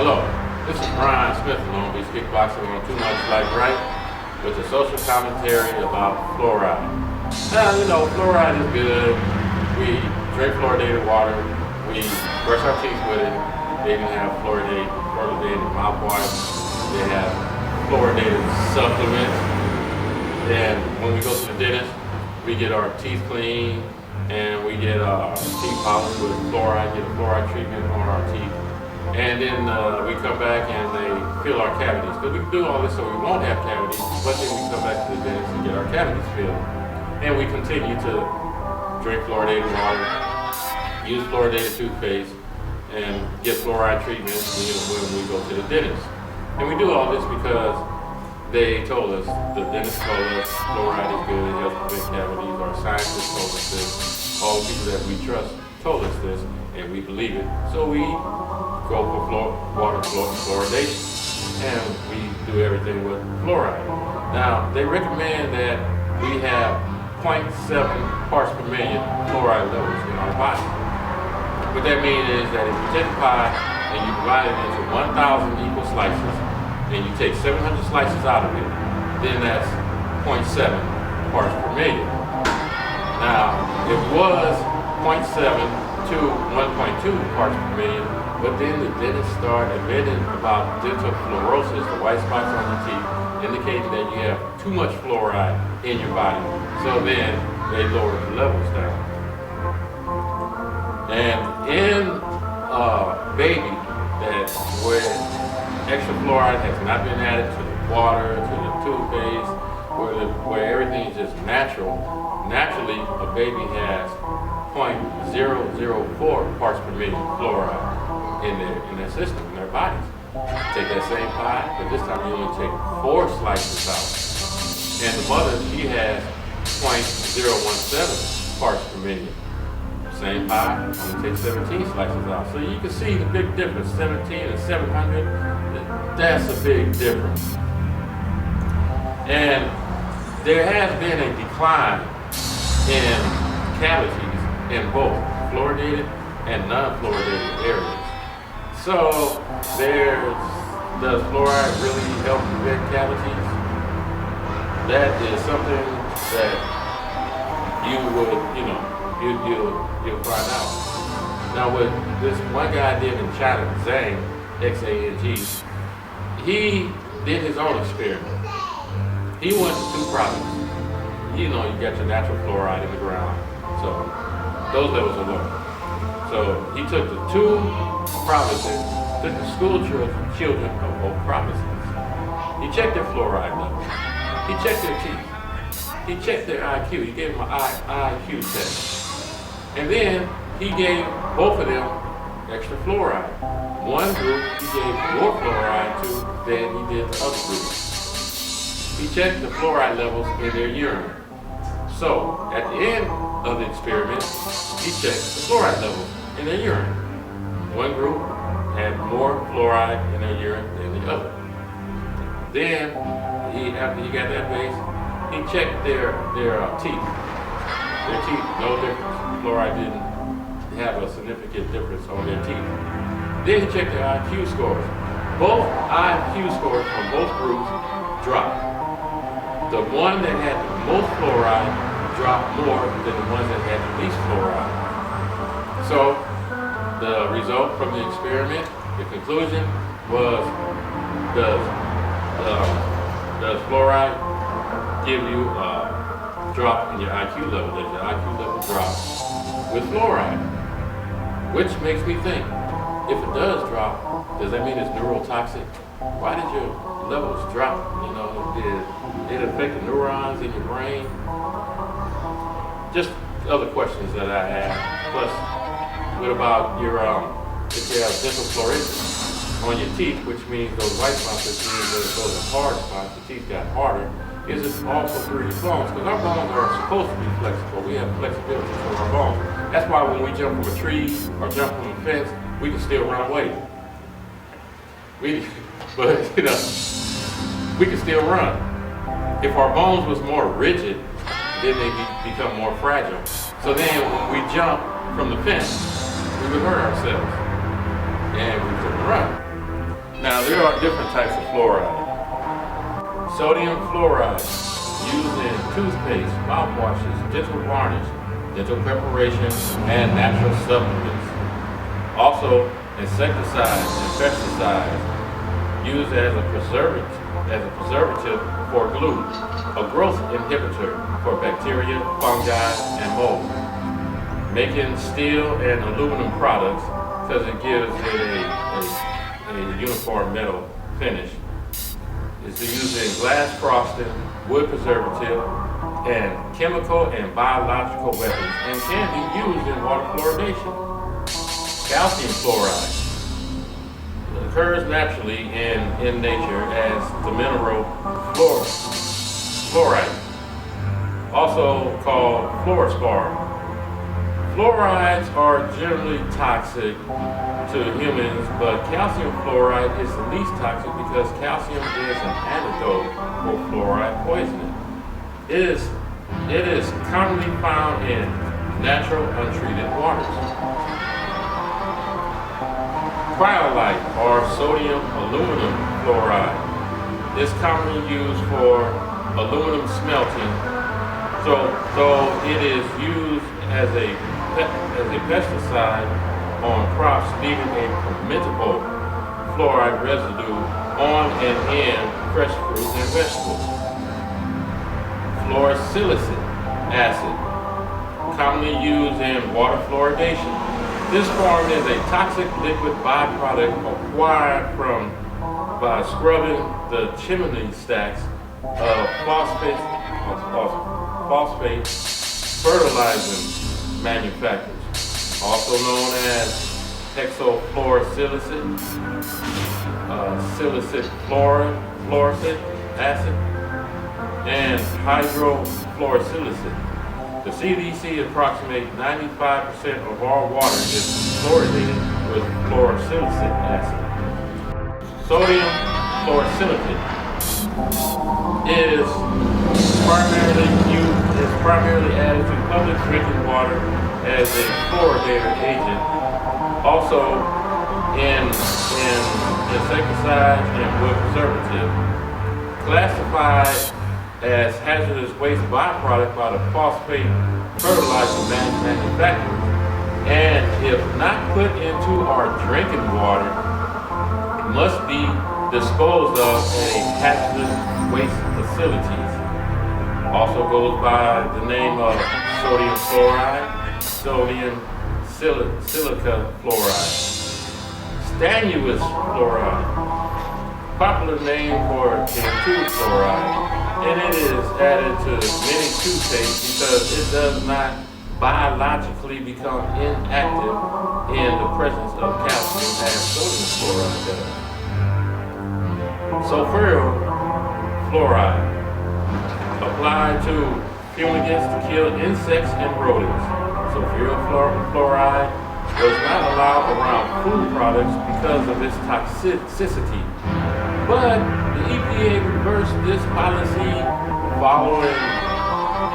Hello, this is Brian Smith from Long Beach Kickboxing on Too Much Like Right with a social commentary about fluoride. Now, fluoride is good. We drink fluoridated water. We brush our teeth with it. They even have fluoridated mouthwash. They have fluoridated supplements. And when we go to the dentist, we get our teeth cleaned and we get our teeth polished with fluoride, get a fluoride treatment on our teeth. And then we come back and they fill our cavities. Because we can do all this so we won't have cavities, but then we come back to the dentist and get our cavities filled. And we continue to drink fluoridated water, use fluoridated toothpaste, and get fluoride treatments when we go to the dentist. And we do all this because they told us, the dentist told us fluoride is good, it helps prevent cavities. Our scientists told us this. All the people that we trust told us this, and we believe it. So we go for water fluoridation, and we do everything with fluoride. Now, they recommend that we have 0.7 parts per million fluoride levels in our body. What that means is that if you take a pie and you divide it into 1,000 equal slices, and you take 700 slices out of it, then that's 0.7 parts per million. Now, it was 0.7 to 1.2 parts per million, but then the dentist started admitting about dental fluorosis, the white spots on your teeth, indicating that you have too much fluoride in your body. So then they lowered the levels down. And in a baby where extra fluoride has not been added to the water, to the toothpaste, where everything is just natural, naturally a baby has 0.004 parts per million fluoride in their system, in their bodies. Take that same pie, but this time you only take 4 slices out. And the mother, she has 0.017 parts per million. Same pie, only take 17 slices out. So you can see the big difference, 17 and 700, that's a big difference. And there has been a decline in cavities in both fluoridated and non-fluoridated areas. So does fluoride really help prevent cavities? That is something that you'll find out. Now what this one guy did in China, Zhang, X-A-N-G, he did his own experiment. He went to 2 provinces. You got your natural fluoride in the ground, so those levels are low. So he took the 2 provinces, took the school children of both provinces. He checked their fluoride levels. He checked their teeth. He checked their IQ. He gave them an IQ test. And then he gave both of them extra fluoride. One group he gave more fluoride to than he did the other group. He checked the fluoride levels in their urine. So at the end of the experiment, he checked the fluoride levels in their urine. One group had more fluoride in their urine than the other. Then, after he got that base, he checked their teeth. Their teeth, no difference. Fluoride didn't have a significant difference on their teeth. Then he checked their IQ scores. Both IQ scores from both groups dropped. The one that had the most fluoride dropped more than the ones that had the least fluoride. So the result from the experiment, the conclusion was, does fluoride give you a drop in your IQ level? Does your IQ level drop with fluoride? Which makes me think, if it does drop, does that mean it's neurotoxic? Why did your levels drop? Did it affect the neurons in your brain? Just other questions that I have. Plus, what about if you have dental fluorosis on your teeth, which means those white spots, which means those are hard spots, the teeth got harder, is it also through your bones? Because our bones are supposed to be flexible. We have flexibility through our bones. That's why when we jump from a tree or jump from a fence, we can still run away. But we can still run. If our bones was more rigid, then they become more fragile. So then when we jump from the fence, we would hurt ourselves and we couldn't run. there are different types of fluoride. Sodium fluoride, used in toothpaste, mouthwashes, dental varnish, dental preparation, and natural supplements. Also, insecticides and pesticides, used as a preservative for glue, a growth inhibitor for bacteria, fungi, and mold. Making steel and aluminum products because it gives it a uniform metal finish. It's used in glass frosting, wood preservative, and chemical and biological weapons, and can be used in water fluoridation. Calcium fluoride occurs naturally in nature as the mineral fluoride, also called fluorspar. Fluorides are generally toxic to humans, but calcium fluoride is the least toxic because calcium is an antidote for fluoride poisoning. It is commonly found in natural untreated waters. Cryolite or sodium aluminum fluoride is commonly used for aluminum smelting, so it is used as a pesticide on crops, leaving a permissible fluoride residue on and in fresh fruits and vegetables. Fluorosilic acid, commonly used in water fluoridation. This form is a toxic liquid byproduct acquired by scrubbing the chimney stacks of phosphate fertilizer manufacturers, also known as hexafluorosilicate, silicate fluoric acid, and hydrofluorosilicate. The CDC approximates 95% of all water is fluoridated with fluorosilic acid. Sodium fluorosilicate is primarily added to public drinking water as a fluoridator agent, also in insecticides and wood preservative. Classified as hazardous waste byproduct by the phosphate fertilizer manufacturers, and if not put into our drinking water, must be disposed of in hazardous waste facilities. Also goes by the name of sodium fluoride, sodium silica fluoride, stannous fluoride, popular name for tooth fluoride, and it is added to many toothpaste because it does not biologically become inactive in the presence of calcium as sodium fluoride does. Sulfuric fluoride, applied to fumigants to kill insects and rodents. Sulfuric fluoride was not allowed around food products because of its toxicity. But the EPA reversed this policy following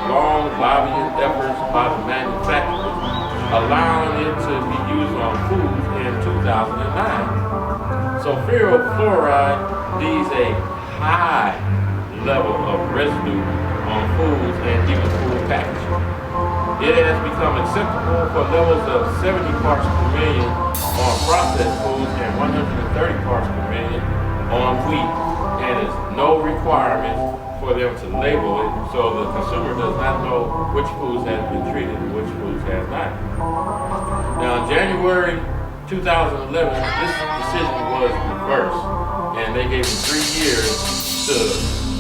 long lobbying efforts by the manufacturers, allowing it to be used on foods in 2009. Sulfuric fluoride leaves a high level of residue on foods and even food packaging. It has become acceptable for levels of 70 parts per million on processed foods and 130 parts per million on wheat, and is no requirement for them to label it, so the consumer does not know which foods have been treated and which foods have not. Now, in January 2011, this decision was reversed, and they gave them 3 years to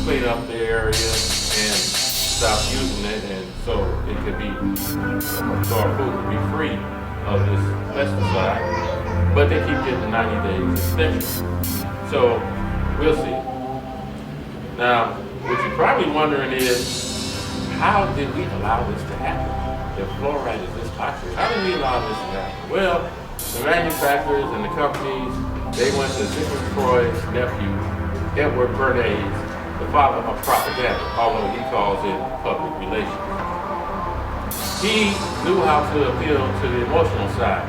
clean up the area and stop using it, and so it could be, so our food could be free of this pesticide, but they keep getting 90 days extension. So we'll see. Now, what you're probably wondering is, how did we allow this to happen? If fluoride is this toxic, how did we allow this to happen? Well, the manufacturers and the companies, they went to Sigmund Freud's nephew, Edward Bernays, the father of propaganda, although he calls it public relations. He knew how to appeal to the emotional side.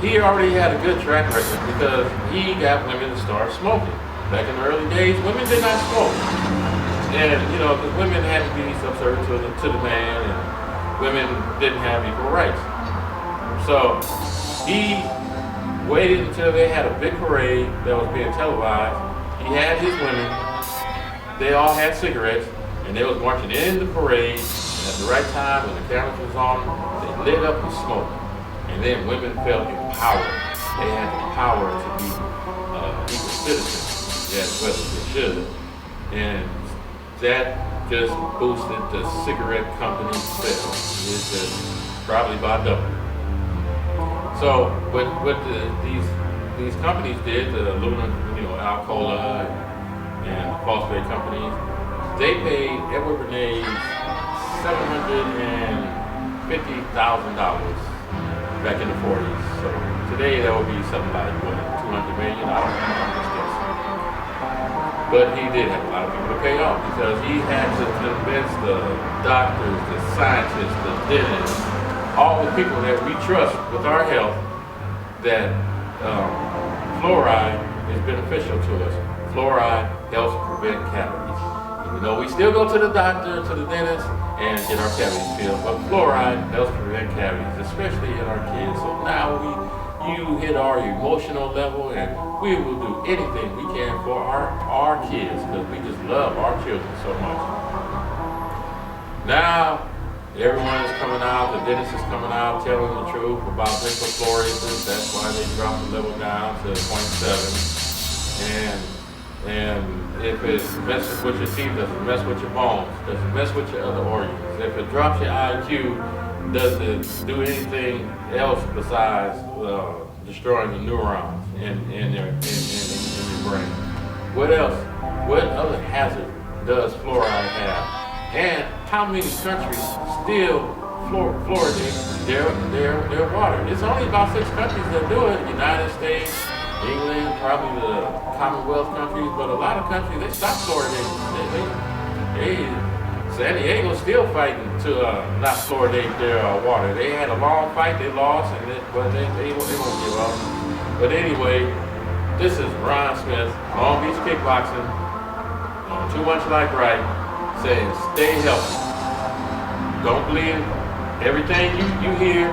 he already had a good track record because he got women to start smoking. Back in the early days, women did not smoke. And, you know, because women had to be subservient to the man, and women didn't have equal rights. So he waited until they had a big parade that was being televised. He had his women, they all had cigarettes, and they was marching in the parade, and at the right time when the cameras was on, they lit up and smoked. And then women felt empowered. They had the power to be equal citizens as well as they should. And that just boosted the cigarette company's sales. It's just probably about double. So what these companies did, the aluminum, Alcoa and phosphate companies, they paid Edward Bernays $750,000 back in the 40s. So today that would be something like what, 200 million? I don't know. But he did have a lot of people to pay off because he had to convince the doctors, the scientists, the dentists, all the people that we trust with our health that fluoride is beneficial to us. Fluoride helps prevent cavities. Even though we still go to the doctor, to the dentist, and get our cavities filled, but fluoride helps prevent cavities, especially in our kids. So now you hit our emotional level, and we will do anything we can for our kids because we just love our children so much. Now, everyone is coming out, the dentist is coming out telling the truth about hypofluorescence. That's why they dropped the level down to 0.7. And if it messes with your teeth, does it mess with your bones? Does it mess with your other organs? If it drops your IQ, does it do anything else besides destroying the neurons in your brain? What else? What other hazard does fluoride have? And how many countries still fluoridate their water? It's only about 6 countries that do it. United States, England, probably the Commonwealth countries, but a lot of countries, they stopped fluoridating. San Diego's still fighting to not fluoridate their water. They had a long fight, they lost, but they won't give up. But anyway, this is Ron Smith, Long Beach Kickboxing, on Too Much Like Right, saying stay healthy. Don't believe everything you hear.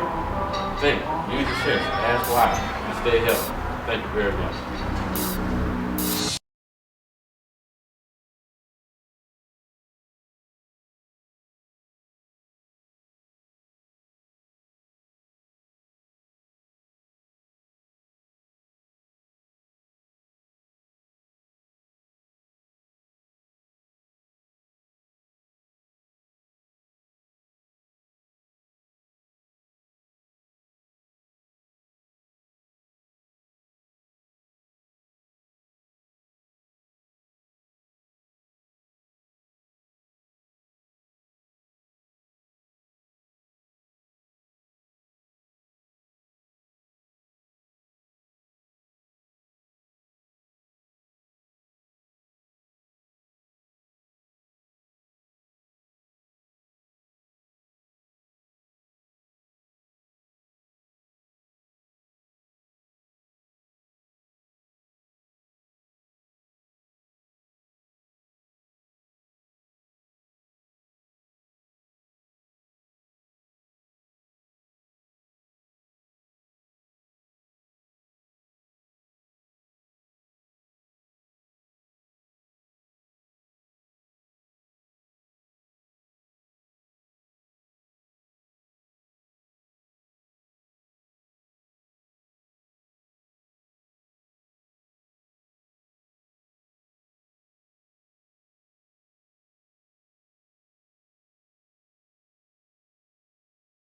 Think, use your sense, ask why, and stay healthy. Thank you very much.